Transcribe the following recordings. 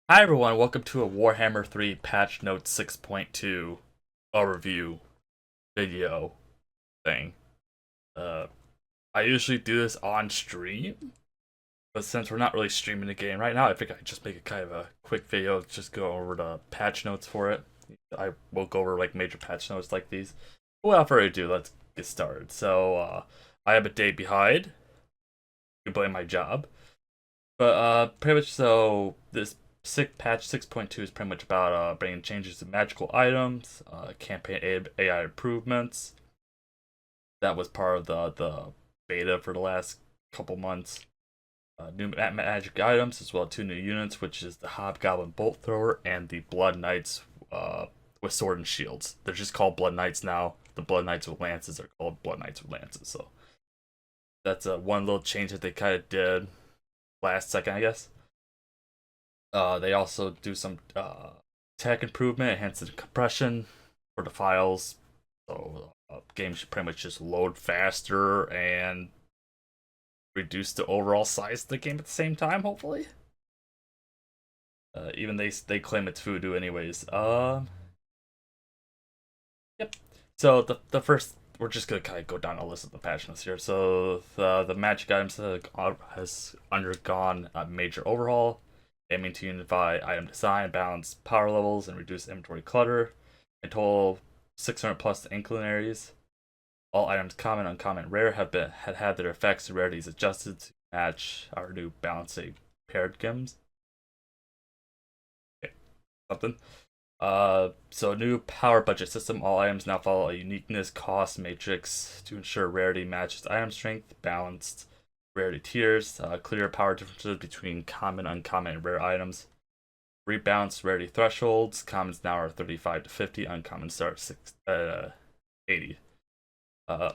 Hi everyone, welcome to a Warhammer 3 patch note 6.2 overview video thing. Uh, I usually do this on stream, but since we're not really streaming the game right now, I think I just make a kind of a quick video, just go over the patch notes for it. I will go over like major patch notes like these. Without further ado, let's get started. I am a day behind. You can blame my job. But pretty much this patch 6.2 is pretty much about bringing changes to magical items, campaign AI improvements. That was part of the beta for the last couple months. New magic items as well as two new units, which is the hobgoblin bolt thrower and the blood knights with sword and shields. They're just called blood knights now. The blood knights with lances are called blood knights with lances. So that's one little change that they kind of did last second, I guess. They also do some tech improvement, enhance the compression for the files, so games should pretty much just load faster and reduce the overall size of the game at the same time. Hopefully, even they claim it's voodoo anyways. Yep. So the first we're just gonna kind of go down a list of the patch notes here. So the magic items has undergone a major overhaul, aiming to unify item design, balance power levels, and reduce inventory clutter. A total 600 plus inclinaries. All items, common, uncommon, rare, had their effects and rarities adjusted to match our new balancing paradigms. Okay, something. So new power budget system. All items now follow a uniqueness cost matrix to ensure rarity matches item strength, balanced rarity tiers, clear power differences between common, uncommon, and rare items. Rebalanced rarity thresholds. Commons now are 35 to 50. Uncommons start at 80. Uh,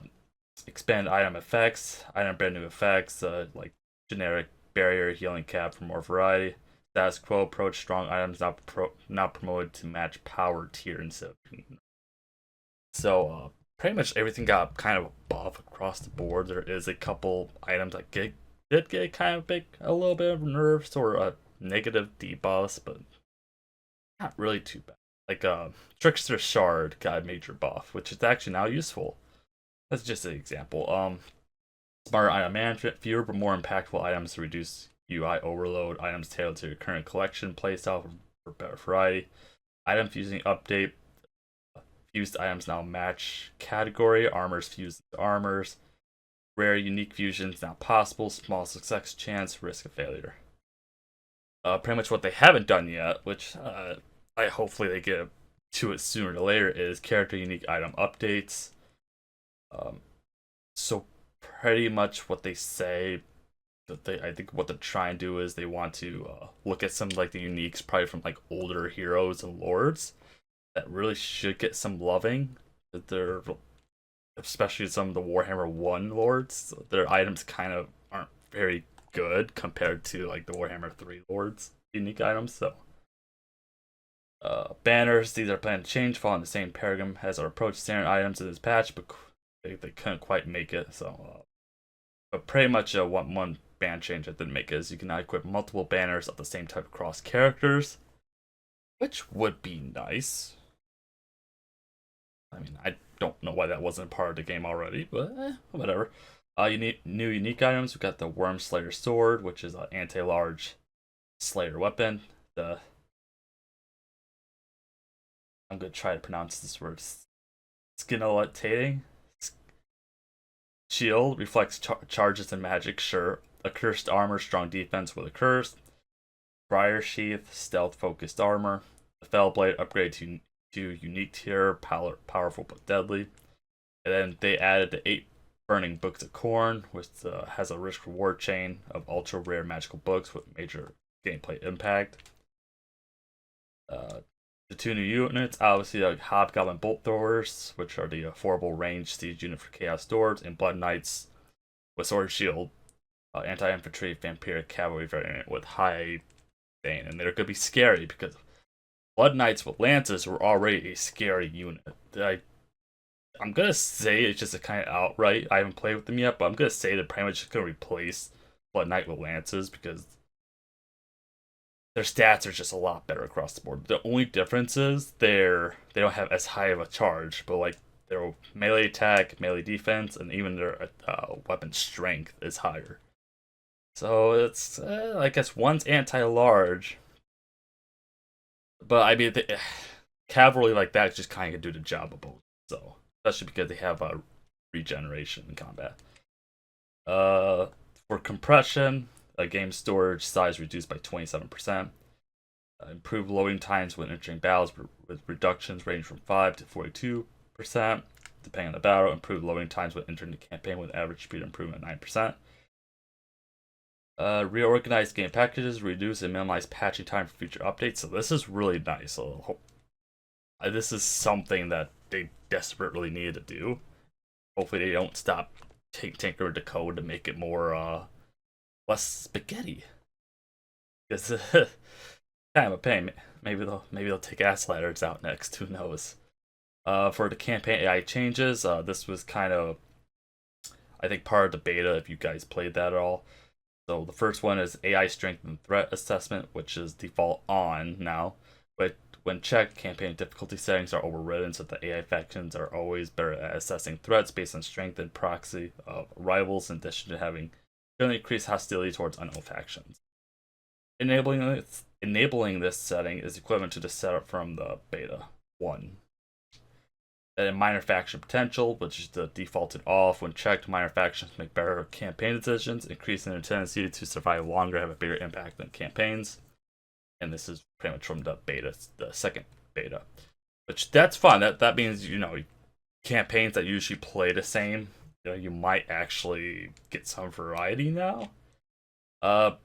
expand item effects. Item brand new effects like generic barrier healing cap for more variety. Status quo approach strong items now promoted to match power tier instead of. So pretty much everything got kind of buff across the board. There is a couple items that did get kind of big, a little bit of nerfs or a negative debuffs, but not really too bad. Like Trickster Shard got a major buff, which is actually now useful. That's just an example. Smarter item management, fewer but more impactful items to reduce UI overload. Items tailored to your current collection playstyle for better variety. Item fusing update. Fused items now match category. Armors fused into armors. Rare unique fusions now possible. Small success chance. Risk of failure. Pretty much what they haven't done yet, which I hopefully they get to it sooner or later, is character unique item updates. So pretty much what they say that I think what they're trying to do is they want to look at some like the uniques probably from like older heroes and lords that really should get some loving. That they're especially some of the Warhammer 1 lords, their items kind of aren't very good compared to like the Warhammer 3 lords unique items. So banners, these are planned to change, following the same paradigm as our approach standard items in this patch, but they couldn't quite make it. So but pretty much one ban change that didn't make it is you can now equip multiple banners of the same type across characters, which would be nice. I mean, I don't know why that wasn't part of the game already, but whatever. You need new unique items. We've got the Worm Slayer Sword, which is an anti-large Slayer weapon. I'm gonna try to pronounce this word. Skinoletating. Shield reflects charges and magic. Sure. Accursed armor, strong defense with a curse. Briar Sheath, stealth focused armor. The Fell Blade upgrade to unique tier, powerful but deadly. And then they added the 8 Burning Books of Corn, which has a risk reward chain of ultra rare magical books with major gameplay impact. The two new units, obviously, the Hobgoblin Bolt Throwers, which are the affordable range siege unit for Chaos Dwarves, and Blood Knights with Sword and Shield, anti infantry vampiric cavalry variant with high bane. And they're going to be scary because Blood Knights with Lances were already a scary unit. I'm going to say it's just a kind of outright. I haven't played with them yet, but I'm going to say they're pretty much just going to replace Blood Knight with Lances because their stats are just a lot better across the board. The only difference is they don't have as high of a charge, but like their melee attack, melee defense, and even their weapon strength is higher. So it's I guess one's anti-large, but I mean cavalry like that just kind of do the job of both. So especially because they have regeneration in combat. Uh, for compression, a game storage size reduced by 27%. Improved loading times when entering battles with reductions ranging from 5 to 42%, depending on the battle. Improved loading times when entering the campaign with average speed improvement 9%. Reorganized game packages, reduce and minimize patching time for future updates. So this is really nice. So this is something that they desperately needed to do. Hopefully they don't stop tinkering the code to make it more less spaghetti. It's kind of a pain. Maybe they'll take ass ladders out next. Who knows? For the campaign AI changes, this was kind of, I think, part of the beta. If you guys played that at all. So the first one is AI strength and threat assessment, which is default on now. But when checked, campaign difficulty settings are overridden, so the AI factions are always better at assessing threats based on strength and proxy of rivals, in addition to having generally increased hostility towards unknown factions. Enabling this setting is equivalent to the setup from the beta 1. And minor faction potential, which is the defaulted off. When checked, minor factions make better campaign decisions, increasing their tendency to survive longer, have a bigger impact than campaigns. And this is pretty much from the beta, the second beta. Which, that's fun. That means, campaigns that usually play the same, you might actually get some variety now. I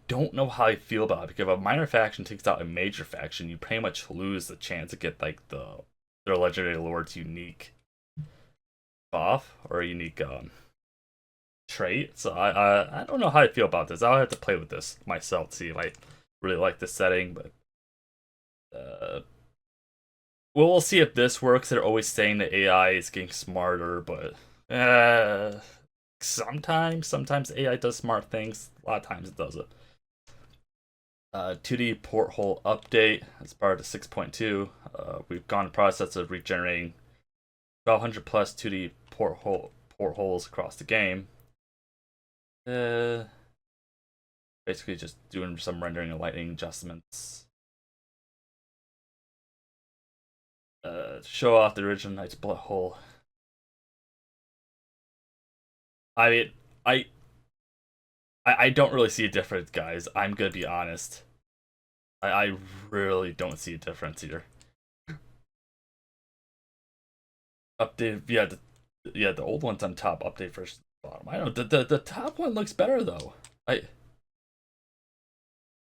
don't know how I feel about it, because if a minor faction takes out a major faction, you pretty much lose the chance to get like their legendary lord's unique buff or unique trait. So I don't know how I feel about this. I'll have to play with this myself to see if I really like this setting, but we'll see if this works. They're always saying the AI is getting smarter, but sometimes AI does smart things. A lot of times it doesn't. 2D porthole update as part of the 6.2. We've gone the process of regenerating 1,200 plus 2D portholes across the game. Basically just doing some rendering and lighting adjustments. Show off the original Knight's Blood Hole. I mean, I don't really see a difference, guys. I'm gonna be honest. I really don't see a difference here. Update, yeah, the old one's on top. Update first, bottom. I don't know. The top one looks better though.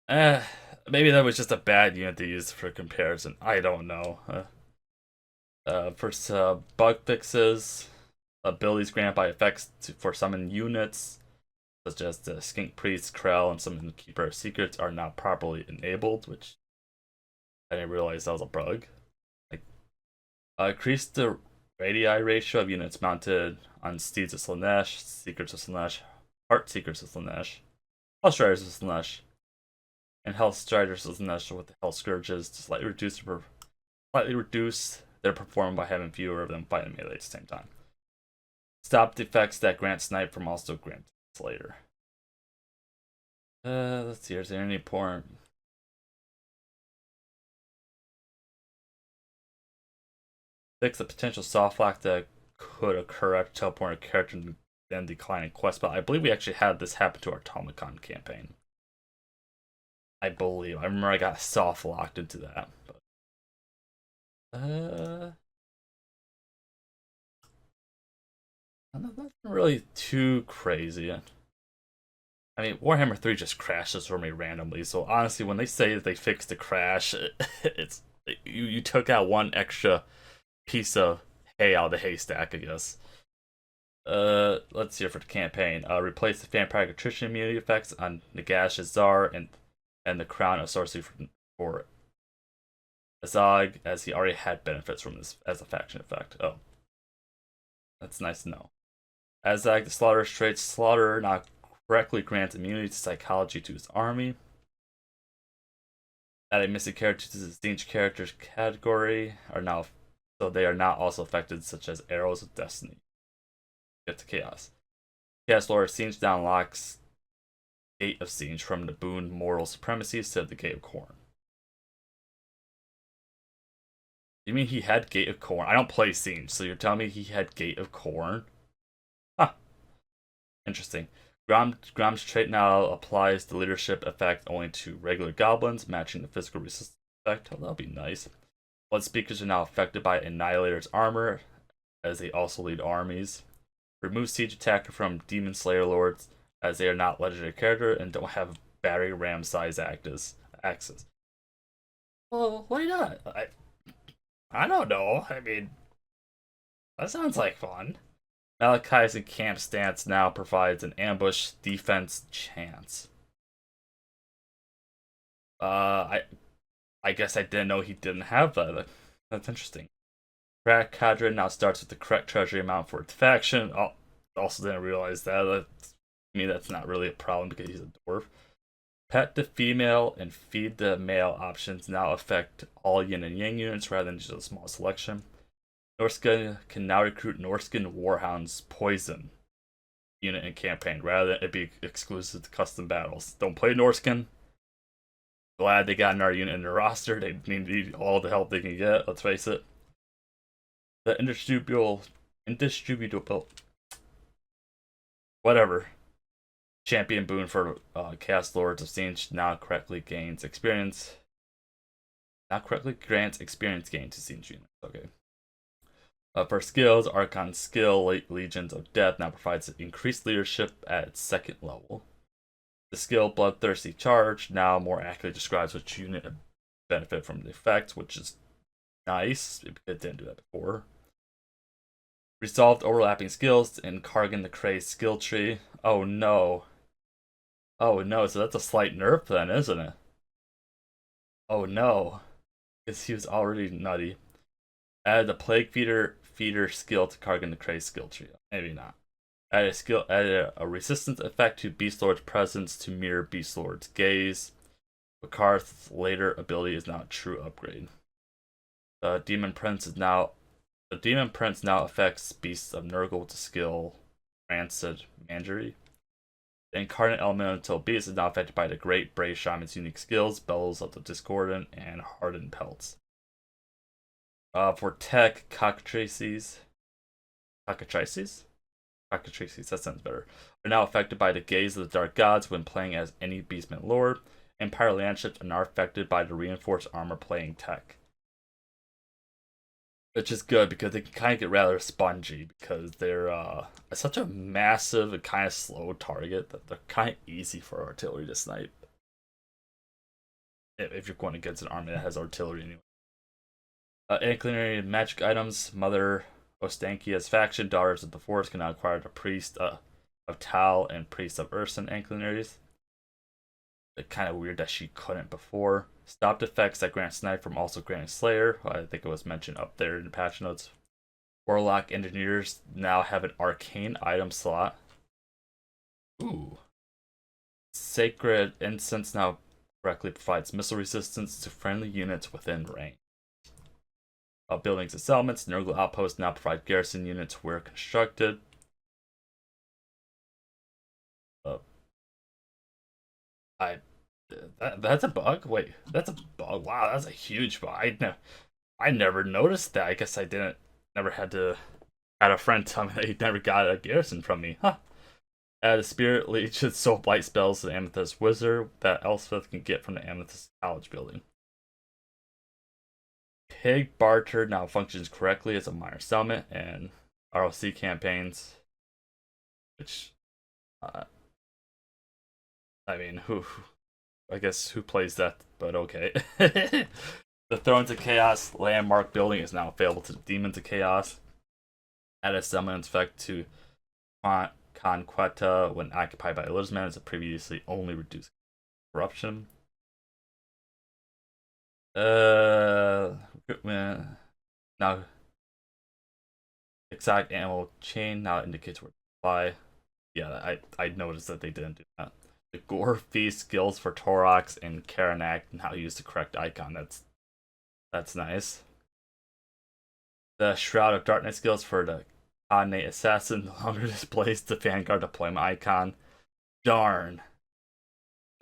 Maybe that was just a bad unit to use for comparison. I don't know. First, bug fixes. Abilities granted by effects for summon units, such as the Skink Priest, Krell, and some Keeper of Secrets, are not properly enabled, which I didn't realize that was a bug. Increase the radii ratio of units mounted on Steeds of Slaanesh, Secrets of Slaanesh, Heart Seekers of Slaanesh, Hell Striders of Slaanesh, and Hell Striders of Slaanesh with the Hell Scourges to slightly reduce their performance by having fewer of them fighting melee at the same time. Stop the effects that grant snipe from also grant later. Let's see, is there any point? Fix the potential soft lock that could occur after teleporting a character and then declining quest, but I believe we actually had this happen to our Tomicon campaign. I believe. I remember I got soft locked into that. But, nothing really too crazy. I mean, Warhammer 3 just crashes for me randomly, so honestly, when they say that they fixed the crash, it's you took out one extra piece of hay out of the haystack, I guess. Let's see for the campaign. Replace the vampire attrition immunity effects on Nagash Azar and the crown of sorcery for Azog, as he already had benefits from this as a faction effect. Oh, that's nice to know. Azag, the Slaughterer's traits, Slaughter, not correctly grants immunity to psychology to his army. Adding missing characters to the Zinch characters category are now, so they are not also affected, such as arrows of destiny. Get to chaos. Chaos Lord Zinch now unlocks Gate of Zinch from the boon Moral Supremacy instead of the Gate of Corn. You mean he had Gate of Corn? I don't play Zinch, so you're telling me he had Gate of Corn? Huh. Interesting. Grom's trait now applies the leadership effect only to regular goblins, matching the physical resistance effect. Oh, that'll be nice. Blood speakers are now affected by Annihilator's armor, as they also lead armies. Remove siege attacker from Demon Slayer Lords, as they are not legendary character and don't have battering ram size axes. Well, why not? I don't know. I mean, that sounds like fun. Malachi's camp stance now provides an ambush defense chance. I guess I didn't know he didn't have that. That's interesting. Crack Cadre now starts with the correct treasury amount for its faction. Oh, also didn't realize that. I mean, that's not really a problem because he's a dwarf. Pet the female and feed the male options now affect all yin and yang units rather than just a small selection. Norskin can now recruit Norskin Warhound's Poison unit in campaign rather than it be exclusive to custom battles. Don't play Norskin. Glad they got another unit in their roster. They need all the help they can get, let's face it. The indistributable whatever champion boon for Chaos Lords of Zinch now correctly gains experience. Now correctly grants experience gain to Zinch units. Okay. For skills, Archon skill Legions of Death now provides increased leadership at its second level. The skill Bloodthirsty Charge now more accurately describes which unit benefit from the effect, which is nice. It didn't do that before. Resolved overlapping skills in Kargan the Crazed skill tree. Oh no. Oh no, so that's a slight nerf then, isn't it? Oh no. Because he was already nutty. Add the Plague Feeder skill to Kargan the Crazed skill tree. Maybe not. Add a resistance effect to Beast Lord's presence to mirror Beast Lord's gaze. Bakarth's later ability is now a true upgrade. The Demon Prince now affects Beasts of Nurgle with the skill Rancid Mangery. The Incarnate Elemental Beast is now affected by the Great Brave Shaman's unique skills, Bellows of the Discordant, and Hardened Pelts. For tech, Cockatrices, that sounds better, are now affected by the gaze of the Dark Gods when playing as any Beastman Lord, and Pyro Landships are now affected by the reinforced armor playing tech. Which is good because they can kind of get rather spongy because they're such a massive and kind of slow target that they're kind of easy for artillery to snipe. If you're going against an army that has artillery anyway. Ancillary magic items, Mother Ostankia's faction, Daughters of the Forest can now acquire the Priest of Tal and Priest of Urson ancillaries. It's kind of weird that she couldn't before. Stopped effects that grant Snipe from also granting Slayer. I think it was mentioned up there in the patch notes. Warlock Engineers now have an arcane item slot. Ooh. Sacred Incense now correctly provides missile resistance to friendly units within range. Buildings and settlements, Nurgle Outposts now provide garrison units where constructed. That's a bug? Wait, that's a bug? Wow, that's a huge bug. I never noticed that. I guess I never had a friend tell me that he never got a garrison from me. Huh. Add a Spirit Leech with Soul Blight spells to the Amethyst Wizard that Elspeth can get from the Amethyst College building. Pig Barter now functions correctly as a minor settlement and ROC campaigns, which, I mean, I guess who plays that, but okay. The Thrones of Chaos landmark building is now available to the Demons of Chaos. Add a summons effect to Conqueta when occupied by Elizman as a previously only reduced corruption. Now exact animal chain now indicates where to fly. Yeah, I noticed that they didn't do that. The Gore Feast skills for Torox and Karanak now use the correct icon. That's nice. The Shroud of Darkness skills for the Cognate Assassin no longer displays the Vanguard deployment icon. Darn.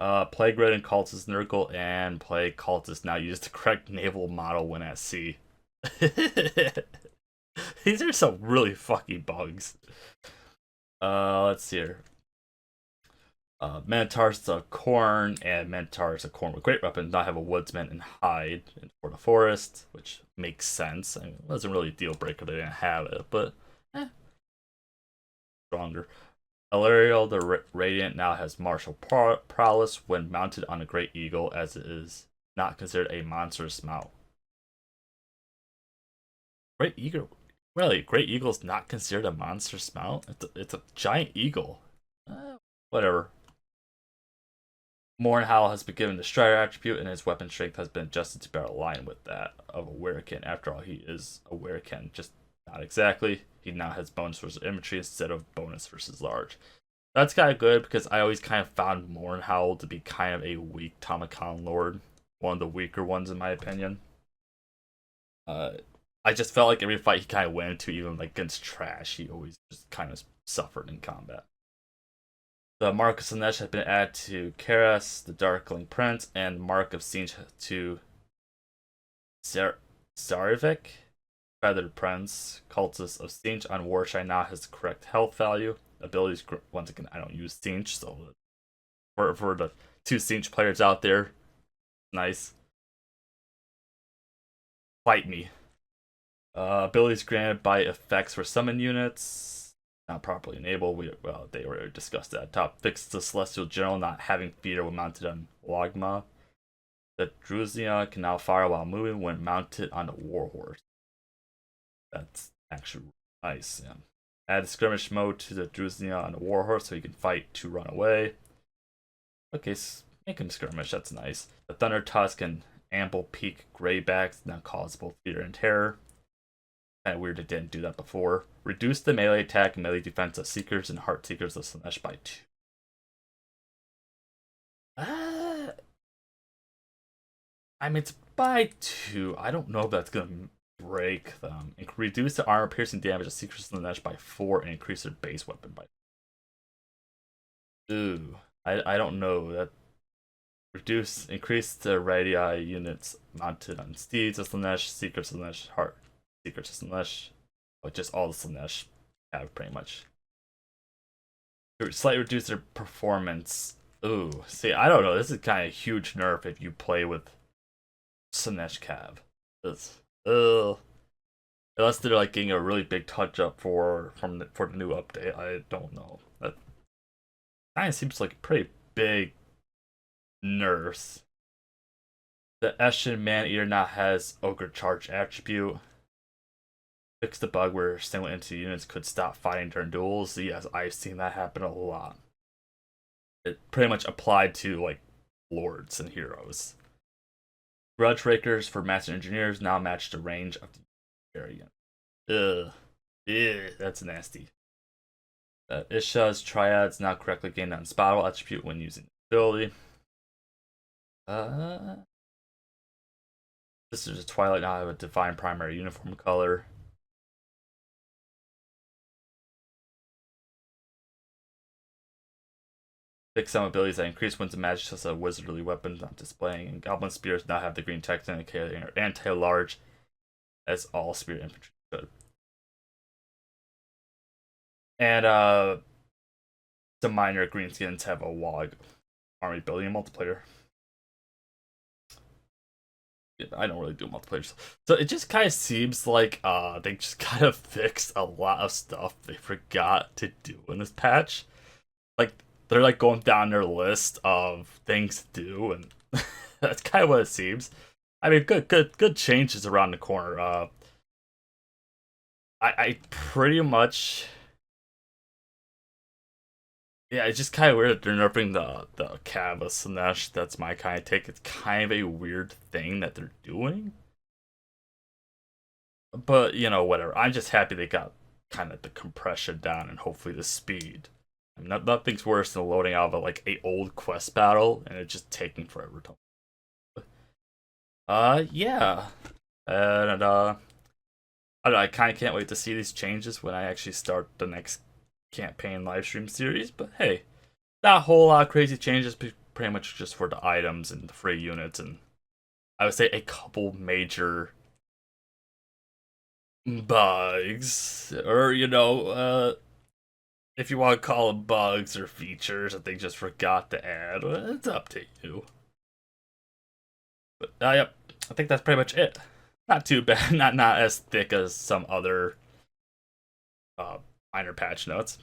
Plague Ridden Cultist Nurgle and Plague Cultist now use the correct naval model when at sea. These are some really fucky bugs. Let's see here. Minotaurs the Corn and Minotaurs the Corn with great weapons now have a Woodsman and Hide for the Forest, which makes sense. I mean, it wasn't really a deal breaker they didn't have it, but stronger. Alariel the Radiant now has martial prowess when mounted on a Great Eagle, as it is not considered a monstrous mount. Great Eagle, really? Great Eagle is not considered a monstrous mount? It's a giant eagle. Whatever. Mornhowl has been given the Strider attribute, and his weapon strength has been adjusted to better align with that of a Werekin. After all, he is a Werekin, just not exactly. He now has bonus versus infantry instead of bonus versus large. That's kind of good because I always kind of found Mornhowl to be kind of a weak Tomahawk Lord. One of the weaker ones, in my opinion. I just felt like every fight he kind of went into, even like against trash, he always just kind of suffered in combat. The Mark of Slaanesh has been added to Karas, the Darkling Prince, and Mark of Siege to Zarevik, Feathered Prince. Cultist of Siege on Warshine now has the correct health value. Abilities, once again, I don't use Siege, so for the two Siege players out there, nice. Fight me. Abilities granted by effects for summon units. Not properly enabled. They already discussed that. Top fix the Celestial General not having feeder when mounted on Logma. The Druznia can now fire while moving when mounted on a Warhorse. That's actually nice. Yeah. Add skirmish mode to the Druznia on a Warhorse so he can fight to run away. Okay, make him skirmish. That's nice. The Thunder Tusk and Ample Peak Greybacks now cause both fear and terror. Kind of weird it didn't do that before. Reduce the melee attack and melee defense of Seekers and Heart Seekers of Slaanesh by 2. I mean, it's by 2. I don't know if that's going to break them. And reduce the armor piercing damage of Seekers of Slaanesh by 4 and increase their base weapon by 4. Ooh. I don't know. That increase the radii units mounted on Steeds of Slaanesh, Seekers of Slaanesh, Heart Seekers of Slaanesh, but just all the Slaanesh have pretty much. Slightly reduce their performance. Ooh, see, I don't know. This is kind of a huge nerf if you play with Slaanesh Cav. Unless they're like getting a really big touch up for the new update. I don't know. That kind of seems like a pretty big nerfs. The Eshin Man-Eater now has Ogre Charge attribute. Fix the bug where single entity units could stop fighting during duels. Yes, I've seen that happen a lot. It pretty much applied to like lords and heroes. Grudge Rakers for Master Engineers now match the range of the area. Ugh. Ew, that's nasty. Isha's Triads now correctly gain an Unspotable attribute when using the ability. Sisters of Twilight now have a defined primary uniform color. Fix some abilities that increase one's magic as a wizardly weapon not displaying, and Goblin Spears now have the green text indicating are anti-large, as all Spirit Infantry should. And some minor greenskins have a Wog army building multiplayer. I don't really do multiplayer, so it just kind of seems like they just kind of fixed a lot of stuff they forgot to do in this patch. Like they're like going down their list of things to do, and that's kind of what it seems. I mean, good changes around the corner. I pretty much. Yeah, it's just kind of weird that they're nerfing the Cav of Slaanesh. That's my kind of take. It's kind of a weird thing that they're doing. But, you know, whatever. I'm just happy they got kind of the compression down and hopefully the speed. Nothing's worse than loading out of like a old quest battle and it just taking forever to. Yeah, and I don't know, I kind of can't wait to see these changes when I actually start the next campaign livestream series. But hey, that whole crazy changes pretty much just for the items and the free units, and I would say a couple major bugs, or if you want to call them bugs or features that they just forgot to add. Well, it's up to you. But yep, I think that's pretty much it. Not too bad, not as thick as some other minor patch notes.